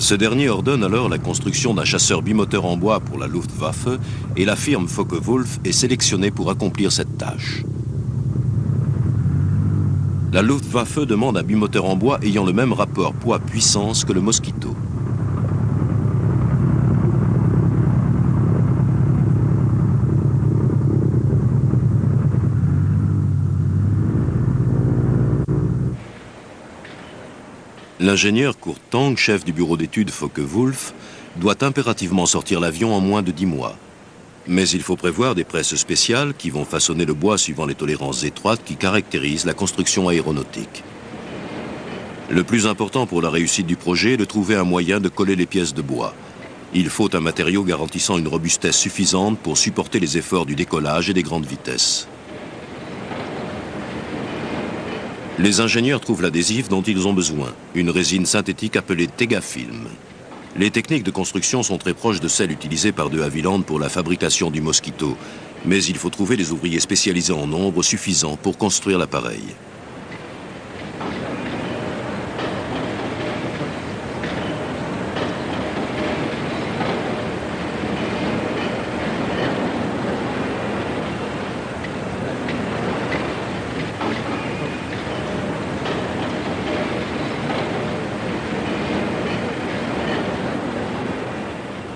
Ce dernier ordonne alors la construction d'un chasseur bimoteur en bois pour la Luftwaffe et la firme Focke-Wulf est sélectionnée pour accomplir cette tâche. La Luftwaffe demande un bimoteur en bois ayant le même rapport poids-puissance que le Mosquito. L'ingénieur Kurt Tank, chef du bureau d'études Focke-Wulf, doit impérativement sortir l'avion en moins de 10 mois. Mais il faut prévoir des presses spéciales qui vont façonner le bois suivant les tolérances étroites qui caractérisent la construction aéronautique. Le plus important pour la réussite du projet est de trouver un moyen de coller les pièces de bois. Il faut un matériau garantissant une robustesse suffisante pour supporter les efforts du décollage et des grandes vitesses. Les ingénieurs trouvent l'adhésif dont ils ont besoin, une résine synthétique appelée Tegafilm. Les techniques de construction sont très proches de celles utilisées par De Havilland pour la fabrication du Mosquito, mais il faut trouver des ouvriers spécialisés en nombre suffisant pour construire l'appareil.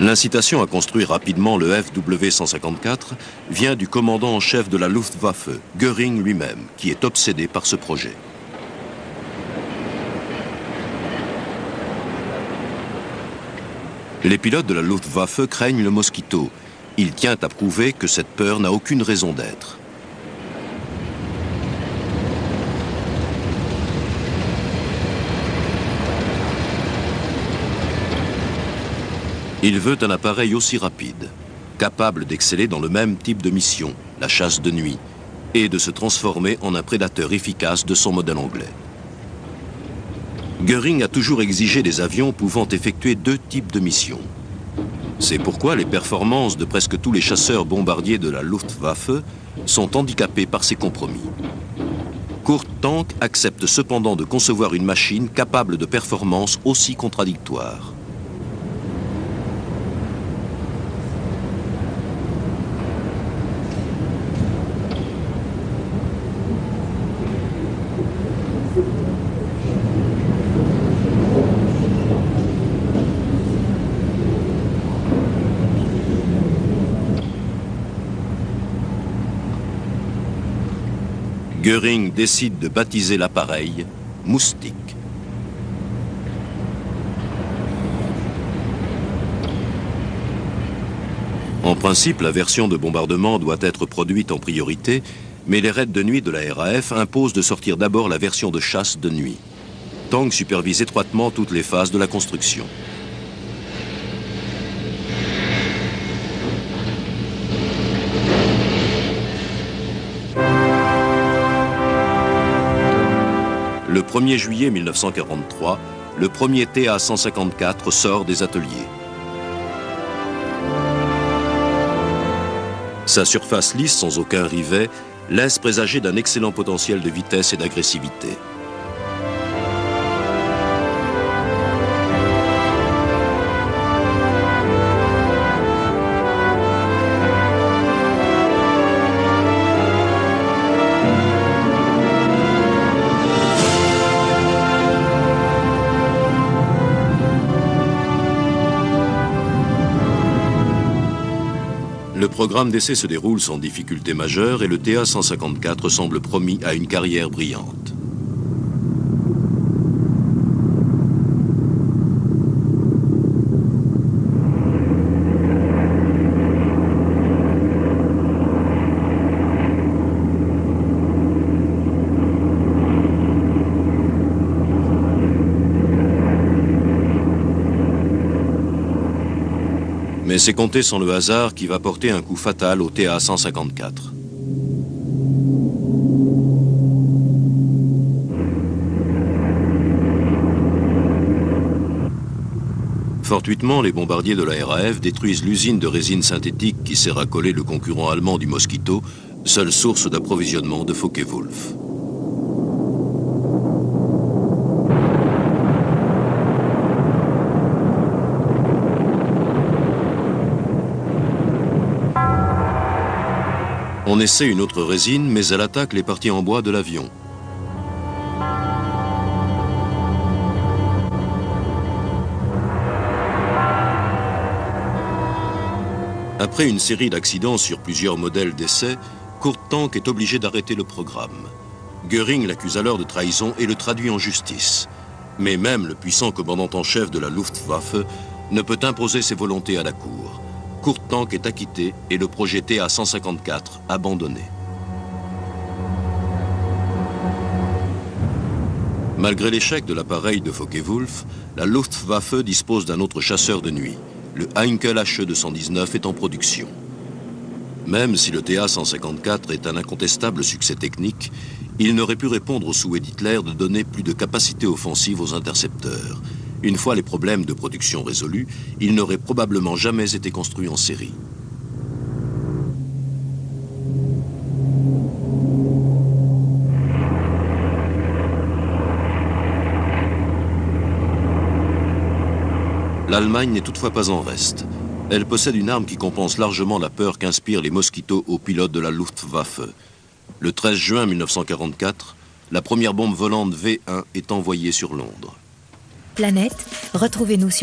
L'incitation à construire rapidement le FW-154 vient du commandant en chef de la Luftwaffe, Göring lui-même, qui est obsédé par ce projet. Les pilotes de la Luftwaffe craignent le Mosquito. Il tient à prouver que cette peur n'a aucune raison d'être. Il veut un appareil aussi rapide, capable d'exceller dans le même type de mission, la chasse de nuit, et de se transformer en un prédateur efficace de son modèle anglais. Göring a toujours exigé des avions pouvant effectuer 2 types de missions. C'est pourquoi les performances de presque tous les chasseurs bombardiers de la Luftwaffe sont handicapées par ces compromis. Kurt Tank accepte cependant de concevoir une machine capable de performances aussi contradictoires. Göring décide de baptiser l'appareil Moustique. En principe, la version de bombardement doit être produite en priorité, mais les raids de nuit de la RAF imposent de sortir d'abord la version de chasse de nuit. Tank supervise étroitement toutes les phases de la construction. Le 1er juillet 1943, le premier TA-154 sort des ateliers. Sa surface lisse sans aucun rivet laisse présager d'un excellent potentiel de vitesse et d'agressivité. Le programme d'essai se déroule sans difficulté majeure et le TA-154 semble promis à une carrière brillante. Mais c'est compter sans le hasard qui va porter un coup fatal au TA-154. Fortuitement, les bombardiers de la RAF détruisent l'usine de résine synthétique qui sert à coller le concurrent allemand du Mosquito, seule source d'approvisionnement de Focke-Wulf. On essaie une autre résine, mais elle attaque les parties en bois de l'avion. Après une série d'accidents sur plusieurs modèles d'essai, Kurt Tank est obligé d'arrêter le programme. Göring l'accuse alors de trahison et le traduit en justice. Mais même le puissant commandant en chef de la Luftwaffe ne peut imposer ses volontés à la cour. Kurt Tank est acquitté et le projet TA-154 abandonné. Malgré l'échec de l'appareil de Focke-Wulf, la Luftwaffe dispose d'un autre chasseur de nuit. Le Heinkel HE-219 est en production. Même si le TA-154 est un incontestable succès technique, il n'aurait pu répondre au souhait d'Hitler de donner plus de capacité offensive aux intercepteurs. Une fois les problèmes de production résolus, il n'aurait probablement jamais été construit en série. L'Allemagne n'est toutefois pas en reste. Elle possède une arme qui compense largement la peur qu'inspirent les mosquitos aux pilotes de la Luftwaffe. Le 13 juin 1944, la première bombe volante V1 est envoyée sur Londres. Planète, retrouvez-nous sur